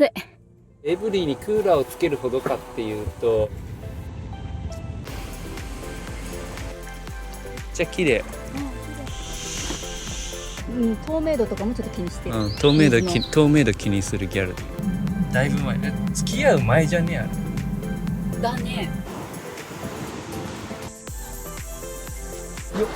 暑い。エブリィにクーラーをつけるほどかっていうと、めっちゃ綺麗。うん、透明度とかもちょっと気にしてる。透明度気にするギャル。だいぶ前、付き合う前じゃねえやろ。だね。よっ。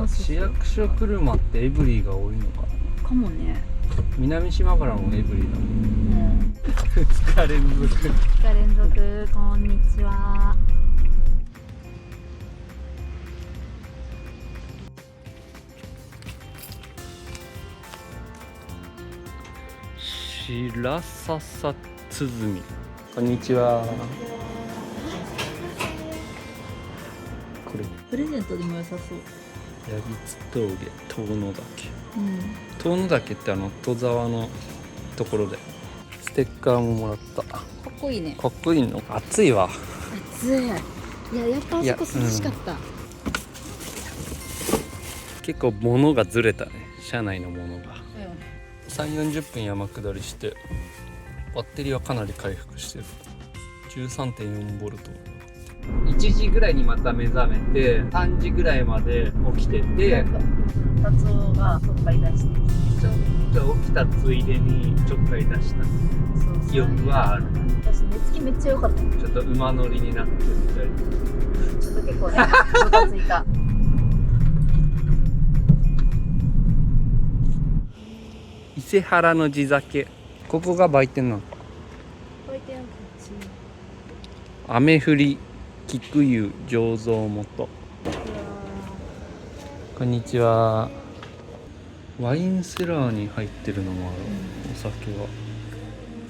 市役所車ってエブリィが多いのかな。かもね。南島原もエブリィだもん。2日連続。2日連続、こんにちは。白笹鼓。こんにちは。これプレゼントでも良さそう。矢櫃峠遠野岳。うん。遠野岳って戸沢のところでステッカーももらった。かかっこいいね。っこいいの。暑いわ。暑い。いや、やっぱあそこ涼しかった。結構物がずれたね。車内の物が。うん。3、40分山下りしてバッテリーはかなり回復してる。 13.4 ボルト。1時ぐらいにまた目覚めて3時ぐらいまで起きてて、達夫がちょっかい出してちょっと起きたついでにちょっかい出した記憶はある。私寝つきめっちゃ良かった。ちょっと馬乗りになってみたい。ちょっと結構ね、ムカついた。伊勢原の地酒。ここが売店なの。売店こっち。雨降り菊湯醸造元。こんにちは。ワインセラーに入ってるのもある、お酒は。こ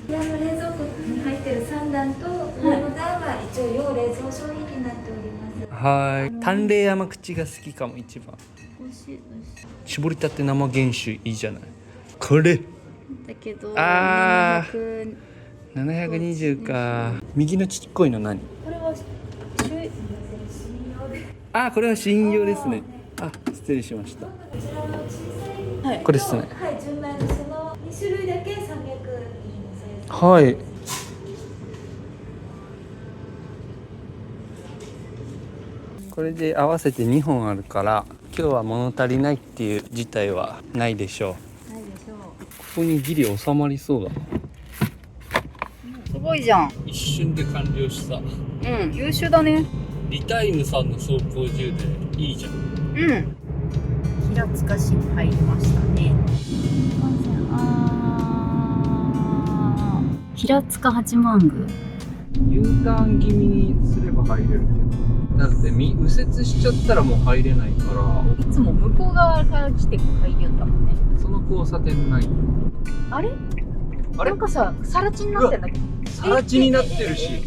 ちらの冷蔵庫に入ってる3段と上の段は一応要冷蔵商品になっております。はい。淡麗甘口が好きかも一番。美味しい。絞りたて生原酒いいじゃない。これだけど、720か。右のちっこいの何？これはこれは新用ですね。失礼しました。はい。これですね。はい、純米のその2種類だけ300円のサイズ。はい。これで合わせて2本あるから今日は物足りないっていう事態はないでしょう。ないでしょう。ここにギリ収まりそうだな。すごいじゃん。一瞬で完了した。うん、優秀だね。リタイムさんの走行充電いいじゃん。うん。平塚市に入りましたね。平塚八幡宮。 U ターン気味にすれば入れるけど、だって右折しちゃったらもう入れないから。いつも向こう側から来て入りよったもんね。その交差点ない。あれ？あれなんかさ、さら地になってんだけど。さら地になってるし。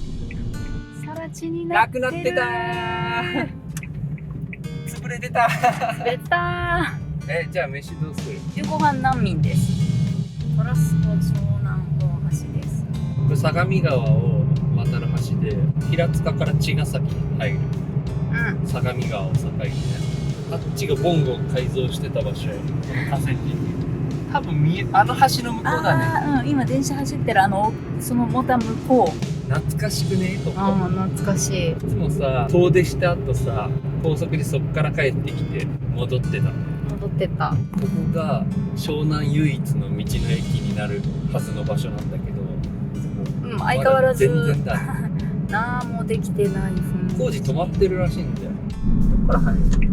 さら地になってる。なくなってたー。潰れてたー。出たじゃあ飯どうする？ー。15番難民です。トラスコ湘南大橋です。これ相模川を渡る橋で平塚から茅ヶ崎に入る。うん。相模川を境にね。あっちがボンゴ改造してた場所や。この河川敷。多分あの橋の向こうだね。うん、今電車走ってるそのまた向こう。懐かしくねここ。懐かしい。いつもさ遠出した後さ高速でそっから帰ってきて戻ってた。戻ってた。ここが湘南唯一の道の駅になるはずの場所なんだけど、うん、相変わらず全然だ。何もできてない雰囲気。工事止まってるらしいんだよ。どっから入る？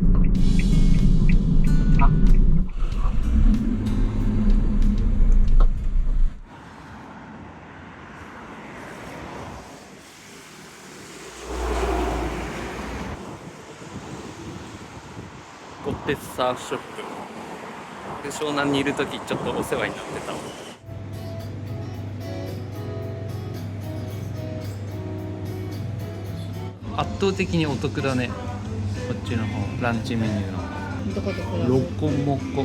ゴッテスサーフショップで湘南にいるときちょっとお世話になってたわ。圧倒的にお得だね。こっちの方ランチメニューの方どこどこだロコモコ。い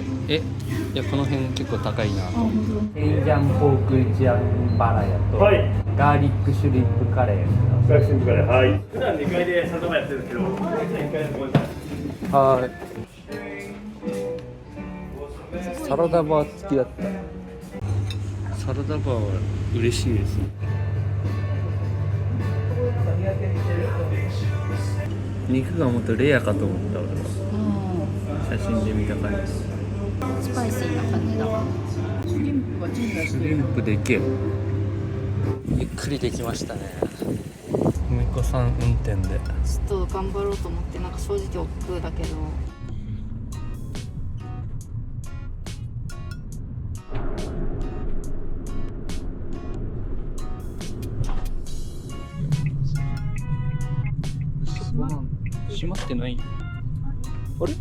やこの辺結構高いなと。本テイジャンポークジャンバラヤと、はい、ガーリックシュリンプカレー。ガーリックシュリンプカレー、はい。普段2階で酒場やってるんですけど、1階でごめんなさい。はい。サラダバー付きだった。サラダバーは嬉しいですね。肉がもっとレアかと思った俺は。写真で見た感じ。スパイシーな感じだ。シュリンプは鎮座してる。シュリンプでけえ。ゆっくりできましたね。ふみこさん運転で。ちょっと頑張ろうと思って、なんか正直億劫だけど。閉まってないよ。あれ？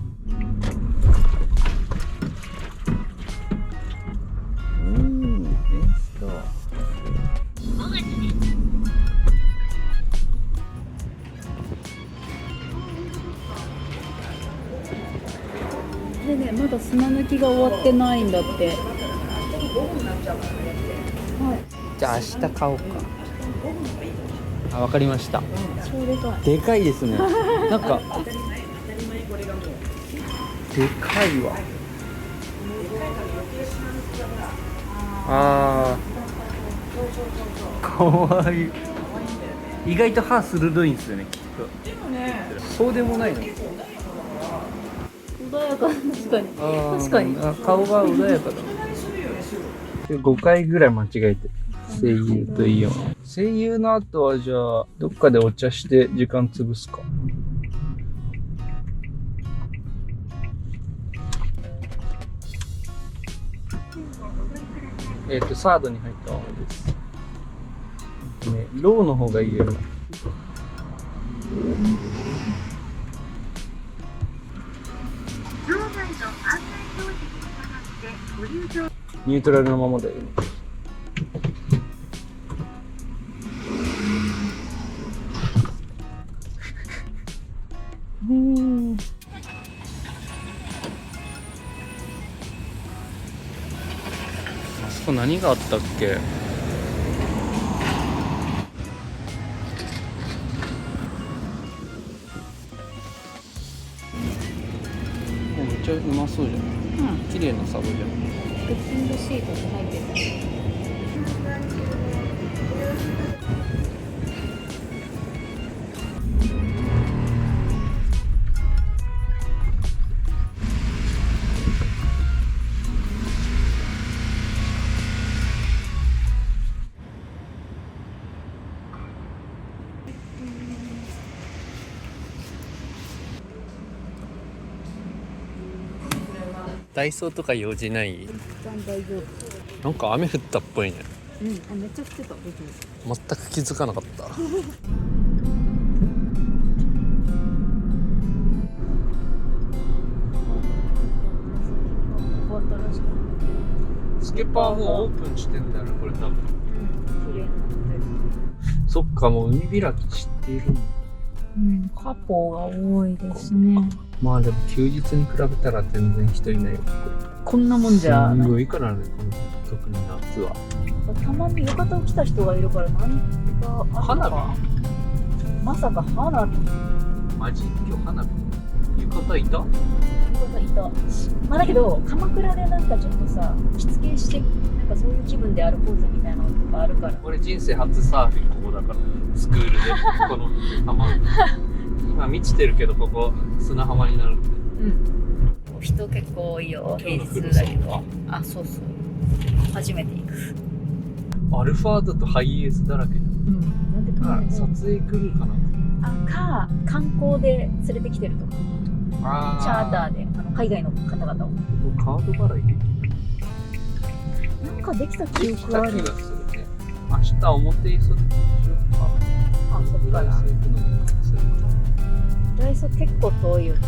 でね、まだ砂抜きが終わってないんだって。じゃあ明日買おうか。あ、わかりました。超でかい。でかいですね。なんかでかいわ。かわいい。意外と歯鋭いんですよね、きっと。でもね、そうでもないの。穏やか、確かに。確かに。顔が穏やかだ。5回ぐらい間違えて。声優とイオン。声優の後はじゃあどっかでお茶して時間潰すか。サードに入ったままです。ね、ローの方がいいよ。ニュートラルのままだよ。あそこ何があったっけ？めっちゃうまそうじゃん。綺麗なサバじゃん。クッキングシートって入ってる。ダイソーとか用事ない？一旦大丈夫。なんか雨降ったっぽいね。うん、あ、めっちゃ降ってた。全く気づかなかった。スケパーもうオープンしてんだよね、これ多分。綺麗になってる。そっか、もう海開きしているんだ。カポが多いですね。まあでも休日に比べたら全然人いないよ。こんなもんじゃない。すごいからね、この特に夏は。たまに浴衣を着た人がいるから何かある花のか。まさか花火。マジ？今日花火？浴衣いた？浴衣いた。まあだけど鎌倉でなんかちょっとさ着付けしてなんかそういう気分で歩こうぜみたいなのとかあるから。俺人生初サーフィンここだから。スクールでこの浜。今満ちてるけどここ砂浜になるんで。人結構多いよ。平日だけど。あ、そうそう。初めて行く。アルファードとハイエースだらけじゃん。なんでだから撮影来るかな。観光で連れてきてるとか。チャーターで海外の方々を。カード払いできる。なんかできた記できた憶がある。気がするね。明日表磯でしようか。あ、そっかな。浦安行くのもするか。ダイソー結構遠いよね。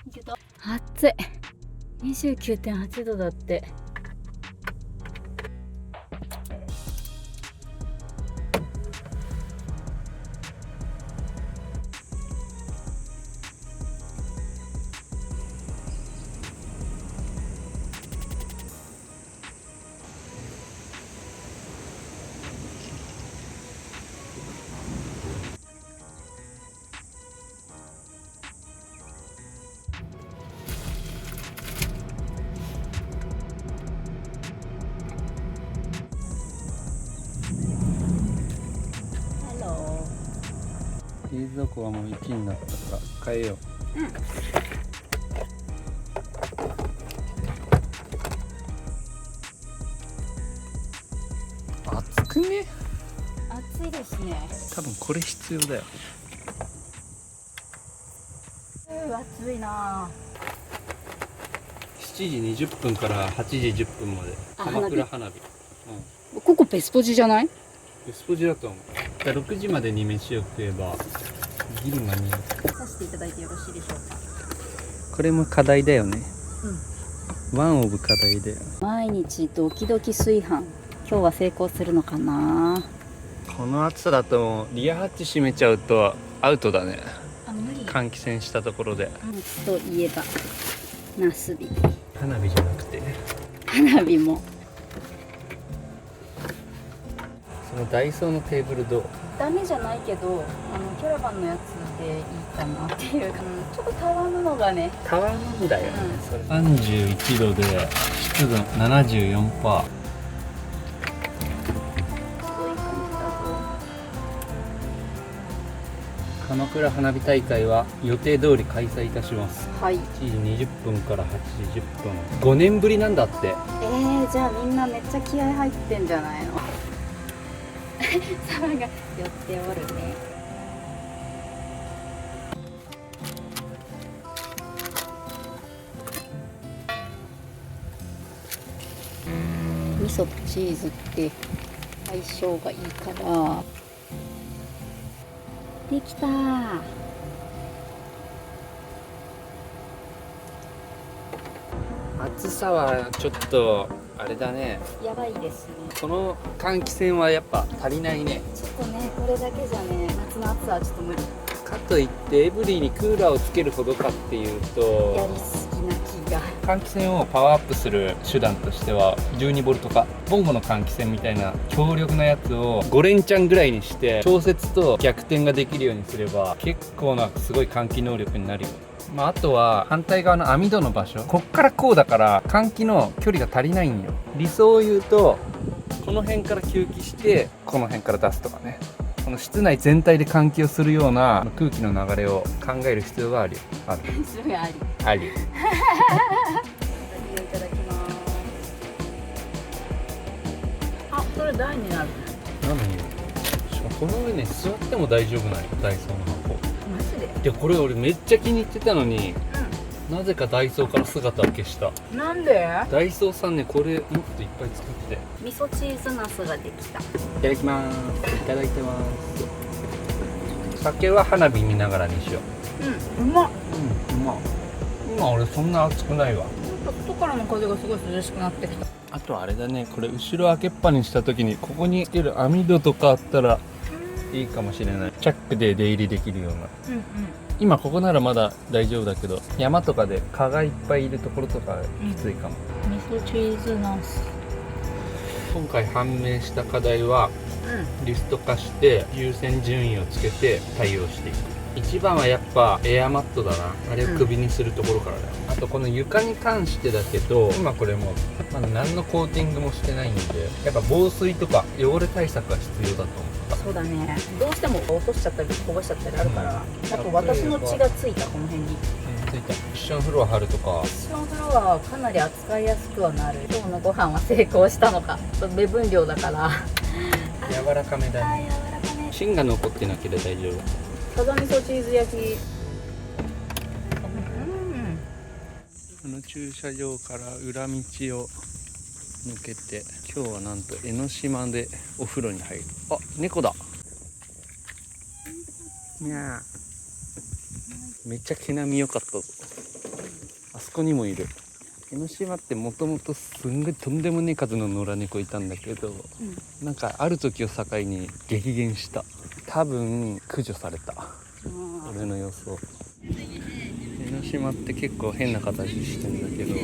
いけた。暑い。29.8 度だって。冷蔵庫はもう雪になったから変えよう。暑くね？暑いですね。多分これ必要だよ。暑いな。7時20分から8時10分まで鎌倉花火。ここベスポジじゃない？ベスポジだと思う。6時までに飯を食えばギリ間に合う。させていただいてよろしいでしょうか。これも課題だよね。ワンオブ課題だよ。毎日ドキドキ炊飯。今日は成功するのかな。この暑さだともうリアハッチ閉めちゃうとアウトだね。無理。換気扇したところで。夏といえばナスビ。花火じゃなくて花火も。そのダイソーのテーブルどう？ダメじゃないけど、キャラバンのやつでいいかなっていう、ちょっとたわむのがね。たわむんだよね、それ。31度で湿度 74%。 すごい感じだぞ。鎌倉花火大会は予定通り開催いたします。はい。7時20分から8時10分。5年ぶりなんだって。じゃあみんなめっちゃ気合入ってんじゃないの。サバが寄っておるね。味噌とチーズって相性がいいからできたー。暑さはちょっとあれだね。やばいですね。この換気扇はやっぱ足りないね。ちょっとね、これだけじゃね、夏の暑さはちょっと無理。かといってエブリィにクーラーをつけるほどかっていうと、やりすぎな気が。換気扇をパワーアップする手段としては12ボルトかボンゴの換気扇みたいな強力なやつを5連チャンぐらいにして調節と逆転ができるようにすれば結構なすごい換気能力になるよ。あとは反対側の網戸の場所、こっからこうだから換気の距離が足りないんよ。理想を言うとこの辺から吸気してこの辺から出すとかね。この室内全体で換気をするような空気の流れを考える必要があるよ。すごいあり。あり。いただきます。あ、それ台になる。なのにしかもこの上ね座っても大丈夫なんよ、ダイソーの箱。マジで？いやこれ俺めっちゃ気に入ってたのに、なぜかダイソーから姿を消した。なんで？ダイソーさんねこれもっといっぱい作って。味噌チーズナスができた。いただきます。いただいてます。酒は花火見ながらにしようまっ。うまっ。今俺そんな暑くないわ。外からの風がすごい涼しくなってきた。あとあれだね、これ後ろ開けっぱにした時にここにつける網戸とかあったらいいかもしれない。チャックで出入りできるような。今ここならまだ大丈夫だけど、山とかで蚊がいっぱいいるところとかきついかも。味噌チーズナス。今回判明した課題はリスト化して優先順位をつけて対応していく。一番はやっぱエアマットだな。あれを首にするところからだよ。あとこの床に関してだけど、今これもまだ何のコーティングもしてないんで、やっぱ防水とか汚れ対策が必要だと思う。そうだね。どうしても落としちゃったりこぼしちゃったりあるから、あと私の血がついたこの辺に。ついた。クッションフロア貼るとか。クッションフロアはかなり扱いやすくはなる。今日のご飯は成功したのか。目分量だから。柔らかめだね。柔らかめ。芯が残ってなければ大丈夫。さざみそチーズ焼き。この駐車場から裏道を抜けて、今日はなんと江ノ島でお風呂に入る。あ、猫だ。にゃー。めっちゃ毛並み良かったぞ。こにもいる。江ノ島ってもともとすんごいとんでもねえ数の野良猫いたんだけど、なんかある時を境に激減した。多分駆除された、俺の予想。江ノ島って結構変な形してんだけど、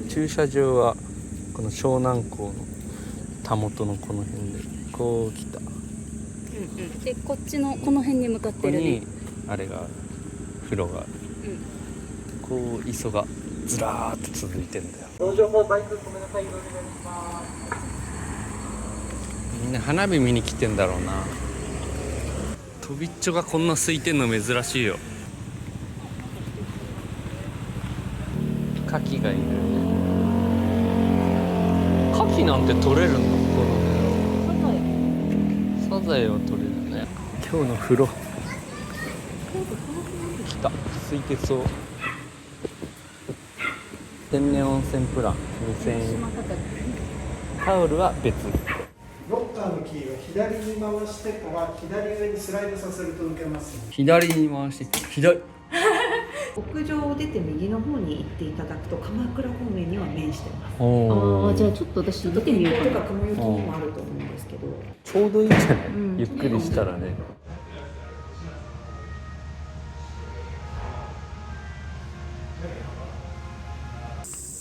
駐車場はこの湘南港のたもとのこの辺でこう来た。でこっちのこの辺に向かっここてるね。にあれがある、風呂がある。こう磯がずらーっと続いてんだよ。みんな花火見に来てんだろうな。とびっちょがこんな空いてんの珍しいよ。牡蠣がいる。牡蠣なんて取れるの？このサザエは取れるね。今日の風呂来た。空いてそう。天然温泉プラン2000円。タオルは別。ロッカーのキーは左に回してから左上にスライドさせると抜けます、ね。左に回して左。屋上を出て右の方に行っていただくと鎌倉方面には面してます。おあ、じゃあちょっと私出てみようかな。とか雲行きにもあると思うんですけど。ちょうどいいんじゃない、ゆっくりしたらね。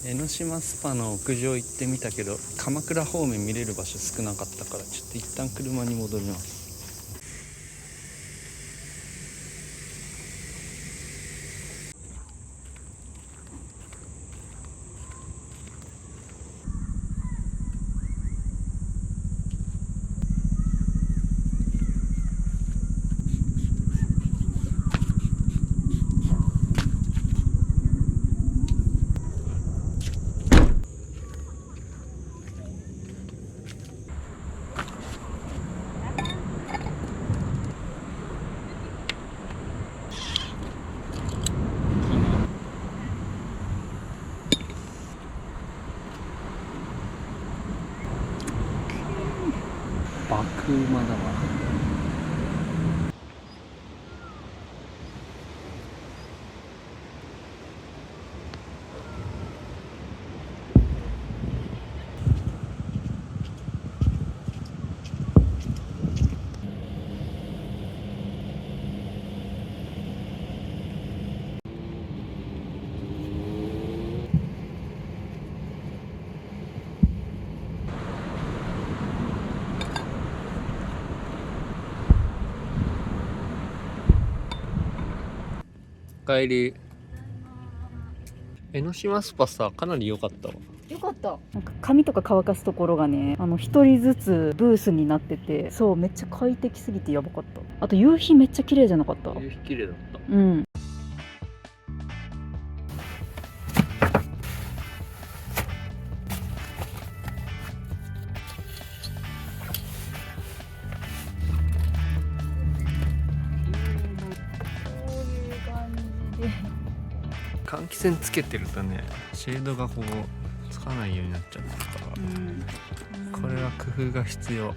江ノ島スパの屋上行ってみたけど、鎌倉方面見れる場所少なかったから、ちょっと一旦車に戻ります。爆馬だわ。帰り。江ノ島スパさ、かなり良かったわ。よかった。なんか髪とか乾かすところがね、一人ずつブースになってて、そうめっちゃ快適すぎてやばかった。あと夕日めっちゃ綺麗じゃなかった？夕日綺麗だった。うん。換気扇つけてるとね、シェードがこうつかないようになっちゃったから、これは工夫が必要。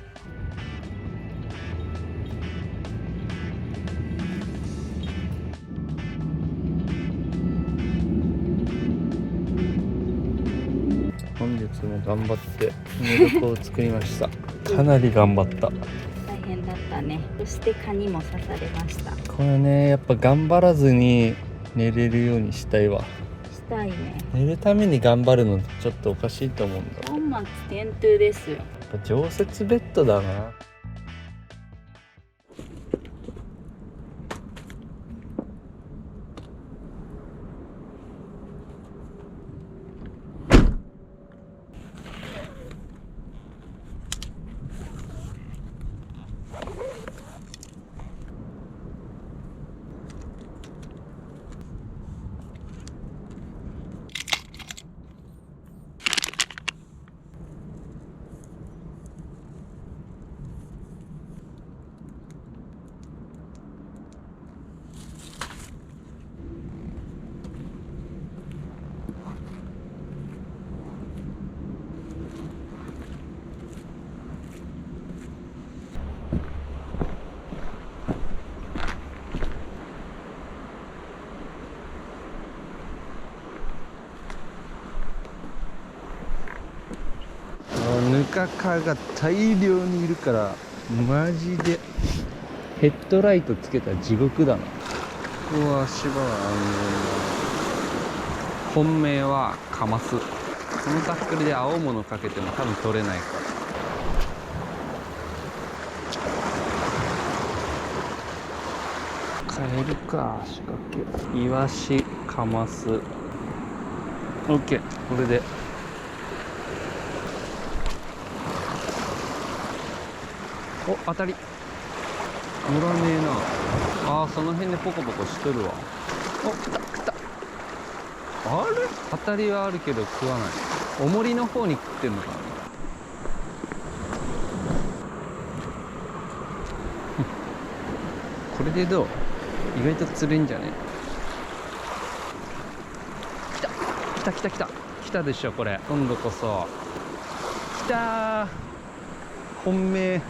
本日も頑張って寝床を作りました。かなり頑張った。大変だったね。そして蚊にも刺されました。これね、やっぱ頑張らずに寝れるようにしたいわ。したいね。寝るために頑張るのちょっとおかしいと思うんだ。本末転倒ですよ。やっぱ常設ベッドだな。カが大量にいるからマジでヘッドライトつけたら地獄だな。ここは足場は安全だ。本命はカマス。このタックルで青物かけても多分取れないから。変えるか、仕掛け。イワシ、カマス。オッケー、これで。お、当たり。乗らねえな。ああ、その辺でポコポコしとるわ。お、来た来た。あれ、当たりはあるけど食わない。重りの方に食ってんのかな。これでどう？意外と釣れんじゃね？来た来た来た来た来たでしょ、これ。今度こそ来たー。本命。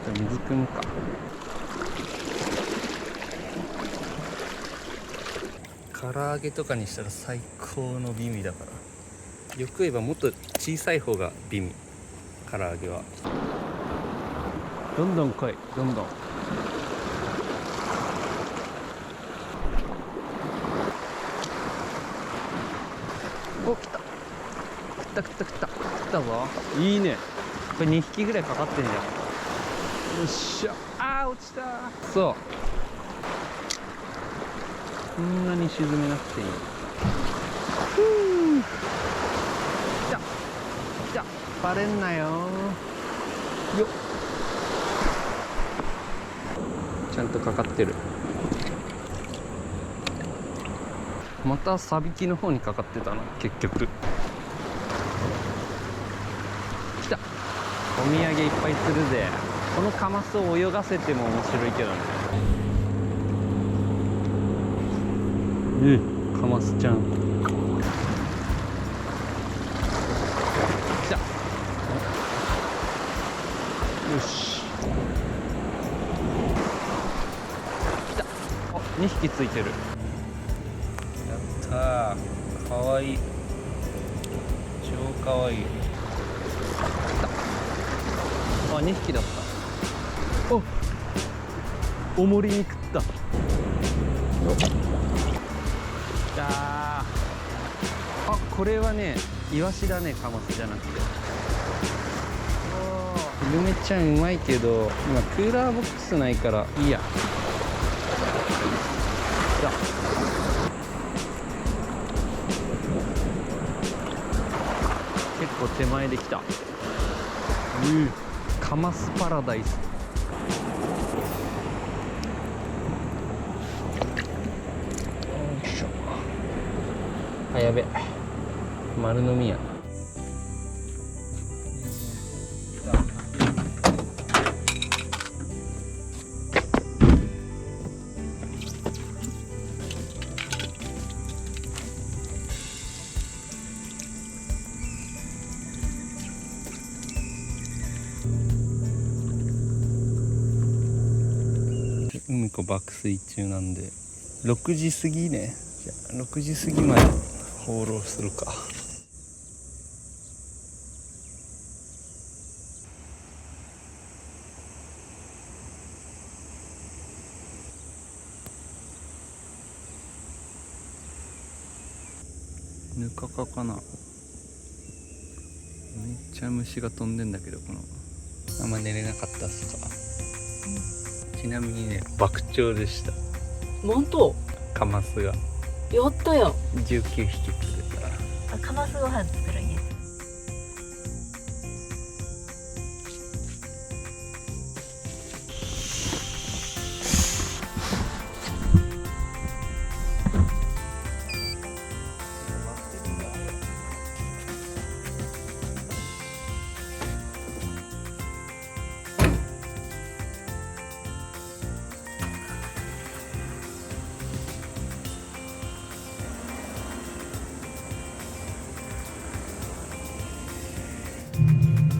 水汲むか。唐揚げとかにしたら最高の美味だから。よく言えばもっと小さい方が美味。唐揚げはどんどん来い、どんどん。お、来た来た来た来た来たぞ。いいね。これ2匹ぐらいかかってんじゃん。よっしゃ。あー、落ちた。そう、こんなに沈めなくていい。来た来た。バレんなよ。よっ、ちゃんとかかってる。またサビキの方にかかってたな、結局。来た。お土産いっぱいするぜ。このカマスを泳がせても面白いけどね。カマスちゃん来た。よし、来た。あ、2匹ついてる。やったー、かわいい。超かわいい。来た。あ、2匹だった。お、重りに食った。あ、これはね、イワシだね、カマスじゃなくて。ルメちゃんうまいけど今クーラーボックスないからいいや。結構手前で来た。カマスパラダイス。あ、やべ、丸飲みや。海子爆睡中なんで6時過ぎね。じゃあ6時過ぎまで放浪するか。ヌカカかな。めっちゃ虫が飛んでんだけど、このあんま寝れなかったっすか。ちなみにね、爆鳥でした。本当？カマスがやったやん。19匹釣れた。カマスご飯作るんや。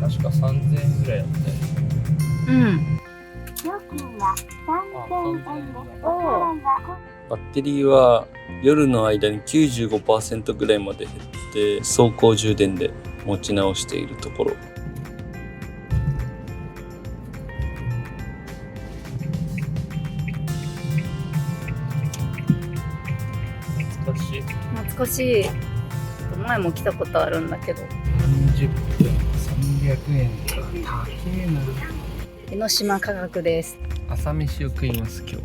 確か3000円ぐらいだったよ。うん。料金は3000円です。お払いはバッテリーは夜の間に 95% ぐらいまで減って走行充電で持ち直しているところ。懐かしい。前も来たことあるんだけど。30分300円か。高えな。江ノ島価格です。朝飯を食います、今日は。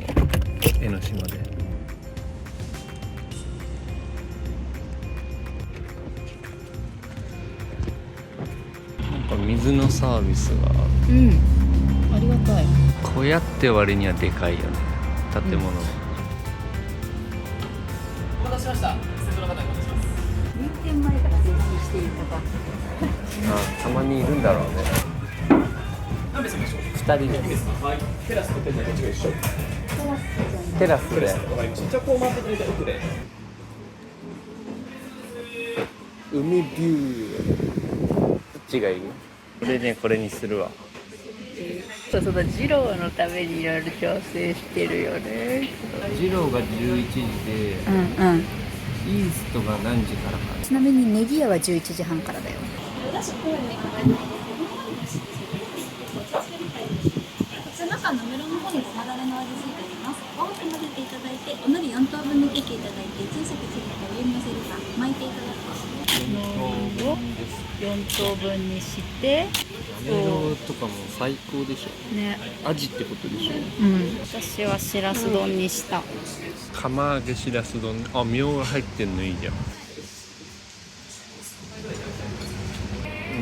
江ノ島で。なんか水のサービスがうん。ありがたい。小屋って割にはでかいよね、建物。お待たせしました。施設の方にお待たせします。入店前から前進していただたまにいるんだろうね。何名様でしょう。 2人で。はい。テラスと店内どっちが一緒。テラスで。わかりました。じゃあこう回っていただいて奥で。海ビュー。どっちがいい？これね、これにするわ。そうそう、二郎のためにいろいろ調整してるよね。二郎が11時で、うんうん。イーストが何時からか。ちなみにネギ屋は11時半からだよ。中のメロンの方にごまだれの味付いております。大きく混ぜていただいて、おのり4等分に切っていただいて、小さく切ってお湯にのせるか巻いていただくと。を4等分にしてメロとかも最高でしょ。ね。アジってことでしょ。私はしらす丼にした。釜揚げしらす丼。あ、みょうが入ってんのいいじゃん。い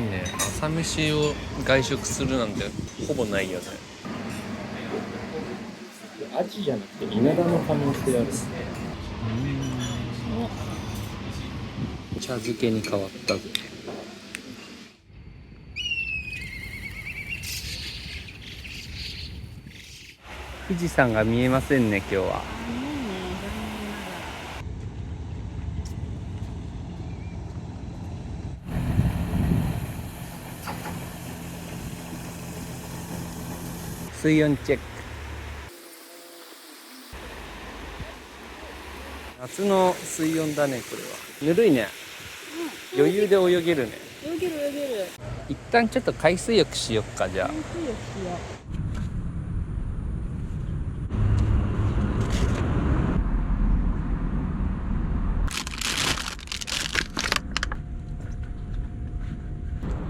いね。朝飯を外食するなんてほぼないよね。アジじゃなくて稲田の可能性ある。茶漬けに変わったぞ。富士山が見えませんね、今日は。水温チェック。夏の水温だね、これは。ぬるいね。余裕で泳げるね。泳げる。一旦ちょっと海水浴しよっか、じゃあ。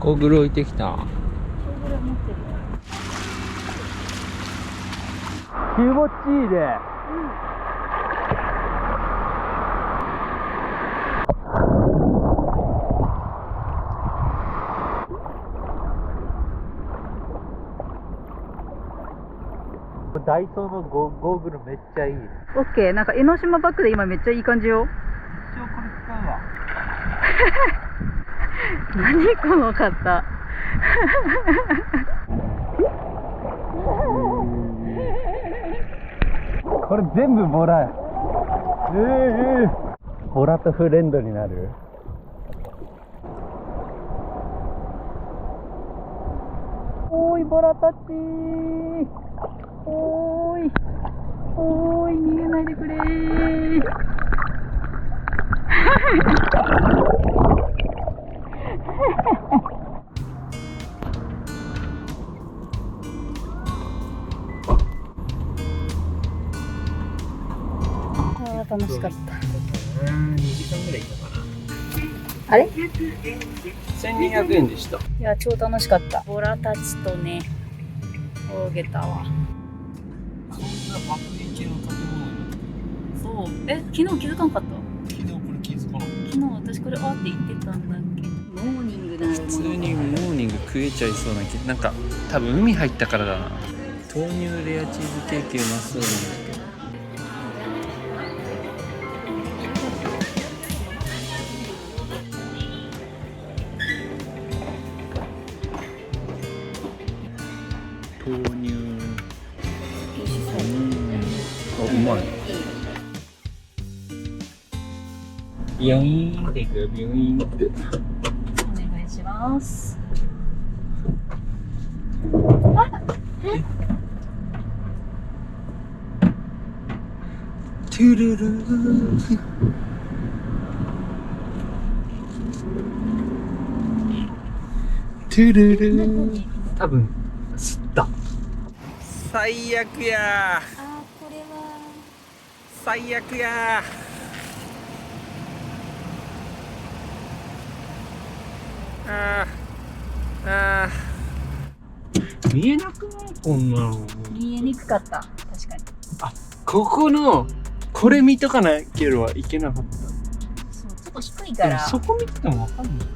ゴーグル置いてきた。気持ちいいね。ダイソーのゴーグルめっちゃいい。オッケー。なんか江ノ島バックで今めっちゃいい感じよ。一応これ使うわ。何この方。これ全部ボラや。ボラとフレンドになる。おーいボラたちー。おーい逃げないでくれー。楽しかった。2時間ぐらいいたかな。あれ1200円でした。いや超楽しかった。ボラたちとね泳げたわ。こんな爆撃系の建物。そう昨日気づかんかった。昨日これ気づかなかっ昨日私これあって言ってたんだっけ。モーニングなるもの。普通にモーニング食えちゃいそうな気。なんか多分海入ったからだな。豆乳レアチーズケーキうまそうなんだけど。豆乳。あ、うまい。ビヨーンっていくよ、ビヨーンって。お願いします。トゥルルー。トゥルルー。多分吸った。最悪やー。あー、これは。最悪や見えなくないこんなの。見えにくかった。確かに。ここのこれ見とかなければいけなかった。そう、ちょっと低いから。そこ見ててもわかんない。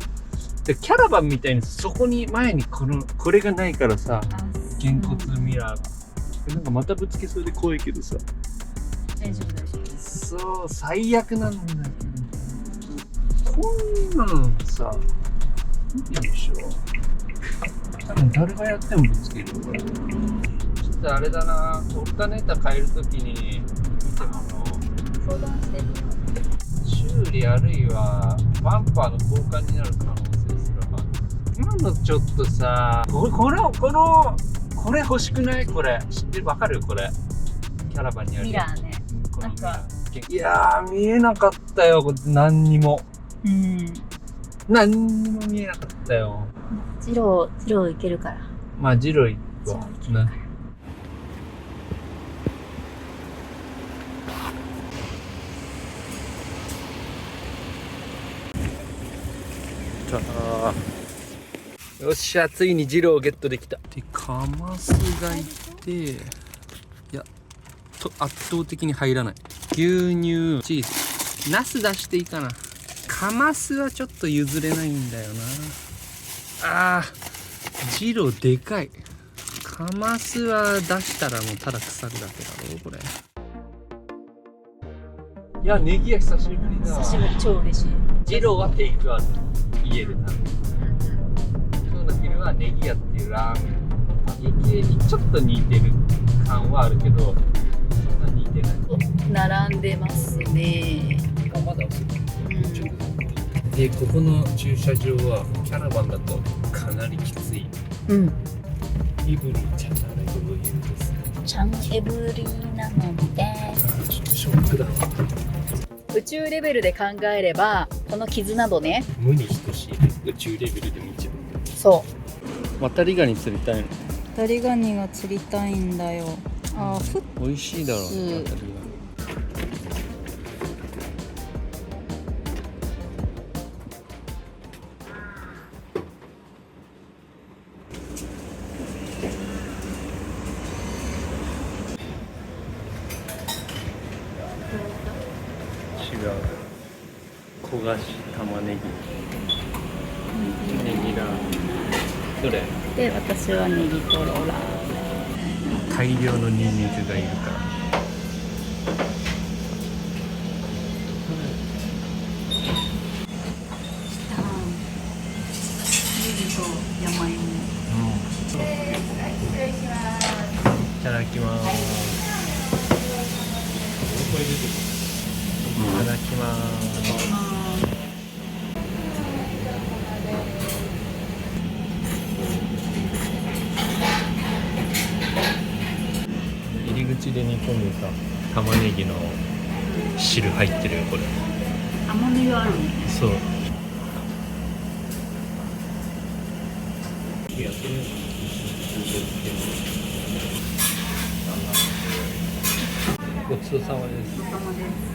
でキャラバンみたいにそこに前にこれがないからさ、げんこつミラーがなんかまたぶつけそうで怖いけどさ。大丈夫大丈夫。そう最悪なんだけど、こんなのさいいでしょ。多分誰がやってもぶつけるよこれ。ちょっとあれだな、オルタネーター変えるときに見てもらおう。相談してみよ修理あるいはバンパーの交換になる可能性すらある。今のちょっとさ、これ欲しくない？これ知ってる？わかる？これキャラバンにあう。るミラーね。このミラなんー。いやー見えなかったよ。これ何にも何にも見えなかったよ。ジローいけるから。まあジロイはな。よっしゃ、ついにジローをゲットできた。でカマスがいて、いや圧倒的に入らない。牛乳、チーズ、ナス出していいかな。カマスはちょっと譲れないんだよな。ジローでかい。カマスは出したらもうただ腐るだけだろこれ。いやネギや久しぶりだ。久しぶり、超嬉しい。ジローはテイクアウト、家で食べる。今日の昼はネギ屋っていうラーメン家系にちょっと似てる感はあるけど、そんな似てない。並んでますね。まだで、ここの駐車場はキャラバンだとかなりきつい。イブリーちゃんならどういうですか？ちゃんエブリーなので、ちょっとショックだわ。宇宙レベルで考えればこの傷などね、無に等しい宇宙レベルでも一番。そう渡りガニ釣りたいの。渡りガニが釣りたいんだよ。美味しいだろうね、渡りガニ。違う。焦がし玉ねぎ。ネギラー。どれ？で、私はネギトロラーメン。大量のニンニクがいるから。ネギと山芋。いただきます。いただきます。入り口で煮込んでさ、玉ねぎの汁入ってるよこれ。甘みがあるね。そう。ごちそうさまです。お玉です。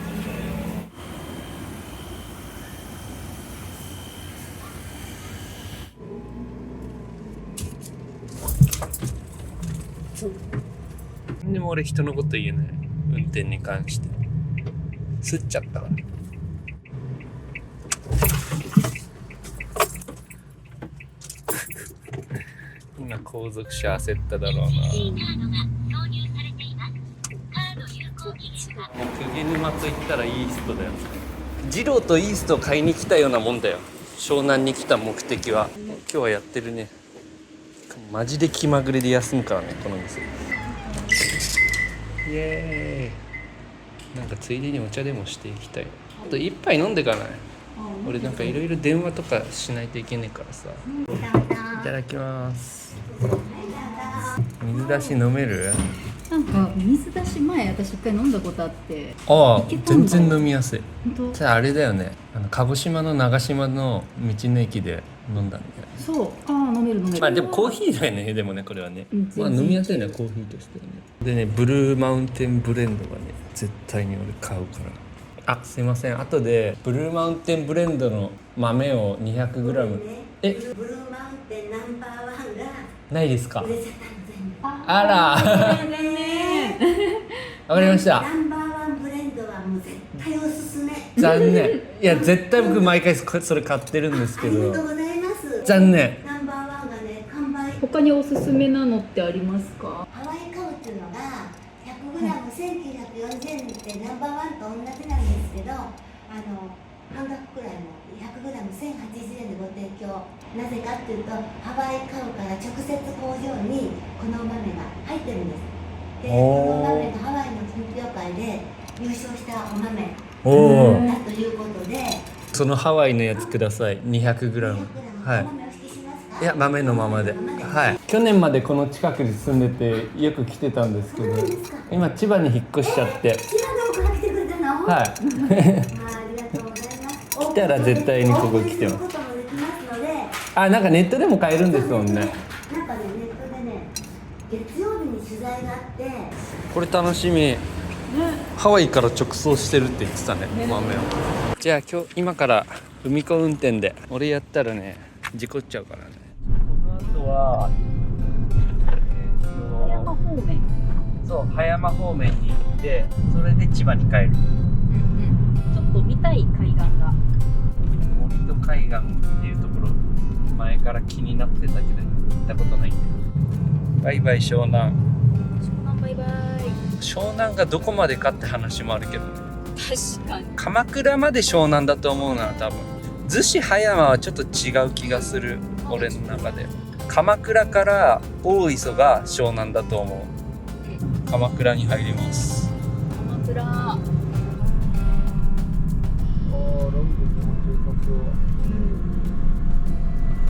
でも俺人のこと言えない。運転に関して。すっちゃったから。今後続車焦っただろうな。鵠沼といったらイーストだよ。二郎とイーストを買いに来たようなもんだよ。湘南に来た目的は。今日はやってるね。マジで気まぐれで休むからねこの店。イエーイ。なんかついでにお茶でもしていきたい。あと一杯飲んでかない？俺なんかいろいろ電話とかしないといけねえからさ。いただきます。水出し飲める？なんか水出し前私一回飲んだことあって。ああいけたんだ全然飲みやすい。本当？じゃああれだよね、鹿児島の長島の道の駅で飲んだんだよ。そう。飲める飲める。まあでもコーヒーだよね。でもねこれはね、まあ全然飲みやすいねコーヒーとしてはね。でねブルーマウンテンブレンドがね絶対に俺買うから。あ、すいません、後でブルーマウンテンブレンドの豆を 200g えブルーマウンテンナンバーワンがないですか？売れちゃったの全部。あらわかりましたナンバーワンブレンドはもう絶対おすすめ。残念いや絶対僕毎回それ買ってるんですけどありがとうございます。残念ナンバーワンがね完売。他におすすめなのってありますか？ハワイカウっていうのが 100g1940 円ってナンバーワンと同じなんですけど、半額くらいの 100g1080 円でご提供。なぜかっていうとハワイカウから直接工場にこのお豆が入ってるんです。で、このお豆がハワイの品評会で優勝したお豆おおだということで、そのハワイのやつください 200g はいお豆お引きしますか？いや豆のままではい去年までこの近くに住んでてよく来てたんですけど今千葉に引っ越しちゃって千葉の奥から来てくれたの？はいまあ、ありがとうございます。来たら絶対にここ来てますオープンすることもできますので、あなんかネットでも買えるんですもんねなんかね、ネットでね、月曜日に取材があって、これ楽しみハワイから直送してるって言ってたね豆をじゃあ今から海子運転で俺やったらね事故っちゃうからねこの後は葉山方面。そう葉山方面に行ってそれで千葉に帰るちょっと見たい海岸が。森戸海岸っていうところ前から気になってたけど行ったことないんだよバイバイ湘南湘南バイバイ。湘南がどこまでかって話もあるけどね確かに。鎌倉まで湘南だと思うな多分逗子葉山はちょっと違う気がする俺の中で鎌倉から大磯が湘南だと思う鎌倉に入ります鎌倉。ロング気持ちよさそ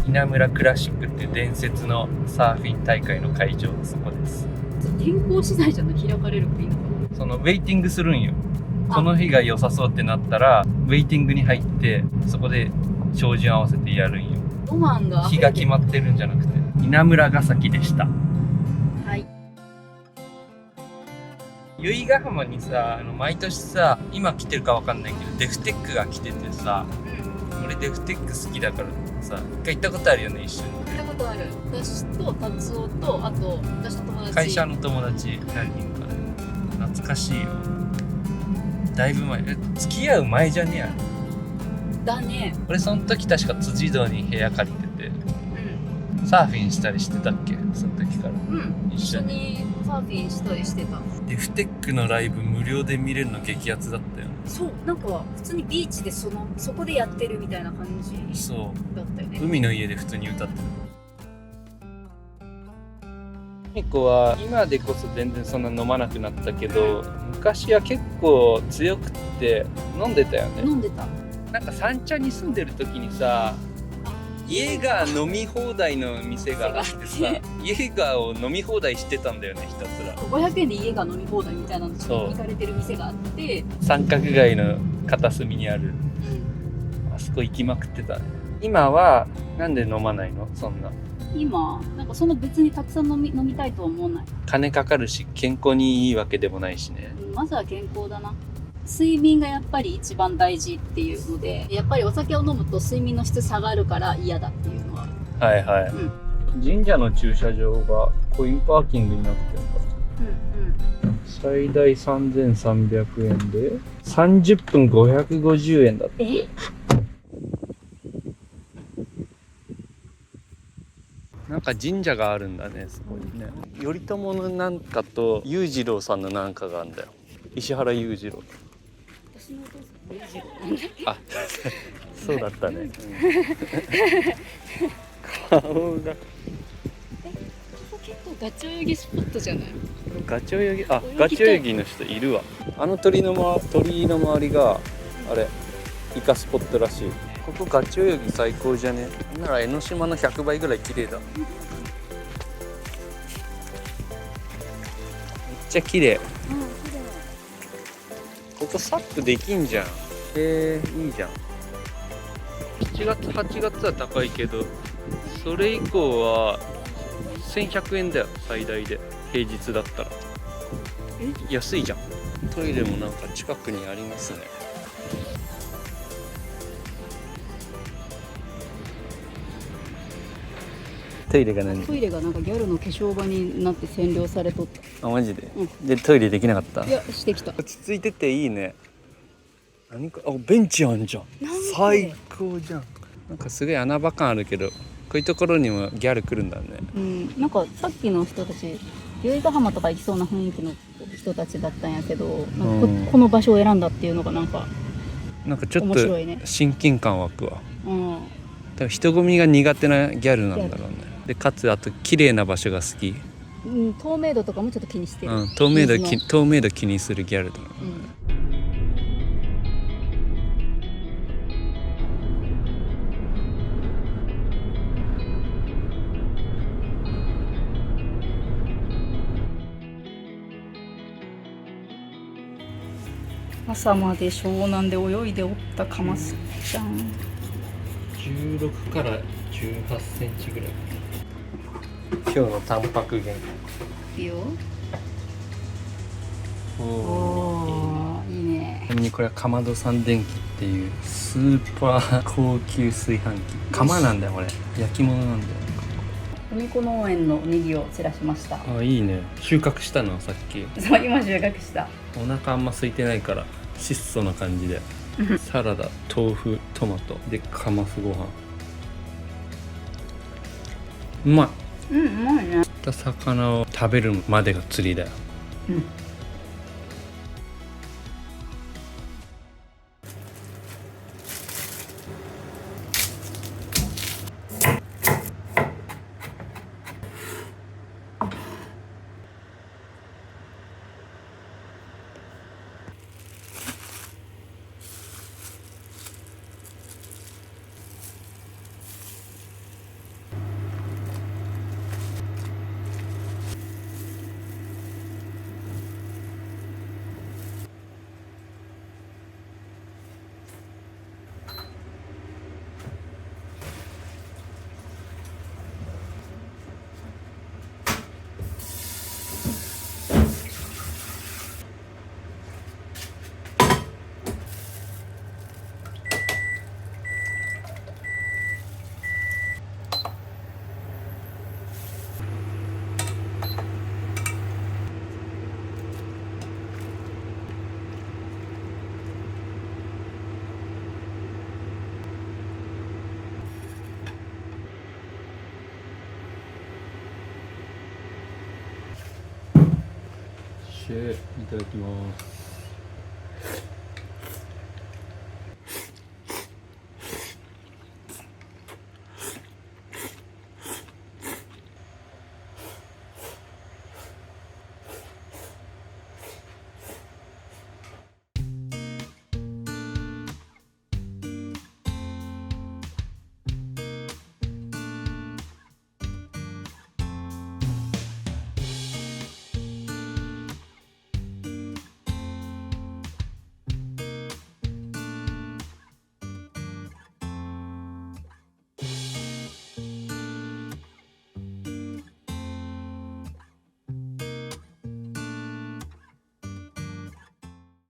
う稲村クラシックっていう伝説のサーフィン大会の会場そこです天候次第じゃない開かれるか否か。そのウェイティングするんよこの日が良さそうってなったらウェイティングに入ってそこで照準合わせてやるんよロマンが日が決まってるんじゃなくて稲村ヶ崎でしたはい。由比ヶ浜にさ毎年さ今来てるかわかんないけどデフテックが来ててさ俺デフテック好きだからさ一回行ったことあるよね一緒に行ったことある。私と達夫とあと私の友達。会社の友達何人かで懐かしいよだいぶ前付き合う前じゃねえやだね。俺その時確か辻堂に部屋借りててうん。サーフィンしたりしてたっけその時からうん。一緒ににサーフィンしたりしてた。デフテックのライブ無料で見れるの激アツだったよねそう、なんか普通にビーチでそこでやってるみたいな感じそうだったよね。海の家で普通に歌ってるミコは今でこそ全然そんな飲まなくなったけど昔は結構強くって飲んでたよね飲んでた。なんか三茶に住んでる時にさイエガー飲み放題の店があってさイエガーを飲み放題してたんだよねひたすら500円で家が飲み放題みたいなのに行かれてる店があって、三角街の片隅にあるあそこ行きまくってたね今はなんで飲まないのそんな今なんかその別にたくさん飲みたいとは思わない。金かかるし健康にいいわけでもないしねまずは健康だな。睡眠がやっぱり一番大事っていうので、やっぱりお酒を飲むと睡眠の質下がるから嫌だっていうのはある。はいはい、神社の駐車場がコインパーキングになってるから最大3300円で30分550円だってえなんか神社があるんだねそこにね頼朝のなんかと裕次郎さんのなんかがあるんだよ石原裕次郎私のお父さん裕次郎なんだっけあそうだったね、顔がここ結構ガチョウ泳ぎスポットじゃない？ガチョウ泳ぎガチョウ泳ぎの人いるわ鳥居の周りがあれイカスポットらしいここガチョウ泳ぎ最高じゃねなら江ノ島の100倍ぐらい綺麗だめっちゃ綺麗ここサップできんじゃんいいじゃん7月8月は高いけどそれ以降は1100円だよ最大で平日だったら安いじゃんトイレもなんか近くにありますねトイレが何？トイレがなんかギャルの化粧場になって占領されとっあ、マジで、うでトイレできなかった？た。いやしてきた。落ち着いてていいね。何か、あ、ベンチあんじゃん。最高じゃん。なんかすごい穴場感あるけど、こういうところにもギャル来るんだね。なんかさっきの人たち由比ヶ浜とか行きそうな雰囲気の人たちだったんやけど、なんかこの場所を選んだっていうのがなんかちょっと面白いね。親近感湧くわ。うん多分人混みが苦手なギャルなんだろうね。でかつあと綺麗な場所が好き。透明度とかもちょっと気にしてる。透明度水の透明度気にするギャルだな。朝まで湘南で泳いでおったカマスちゃん。16から18センチぐらい。今日のタンパク源。いいよ。おおー、いいね。ちなみにこれはかまどさん電機っていうスーパー高級炊飯器。釜なんだよこれ。焼き物なんだよ。海子農園のネギを散らしました。あ、いいね。収穫したのさっき。そう今収穫した。お腹あんま空いてないから質素な感じでサラダ、豆腐、トマトでかますご飯。うまい。うまいね。釣った魚を食べるまでが釣りだよ。いただきます。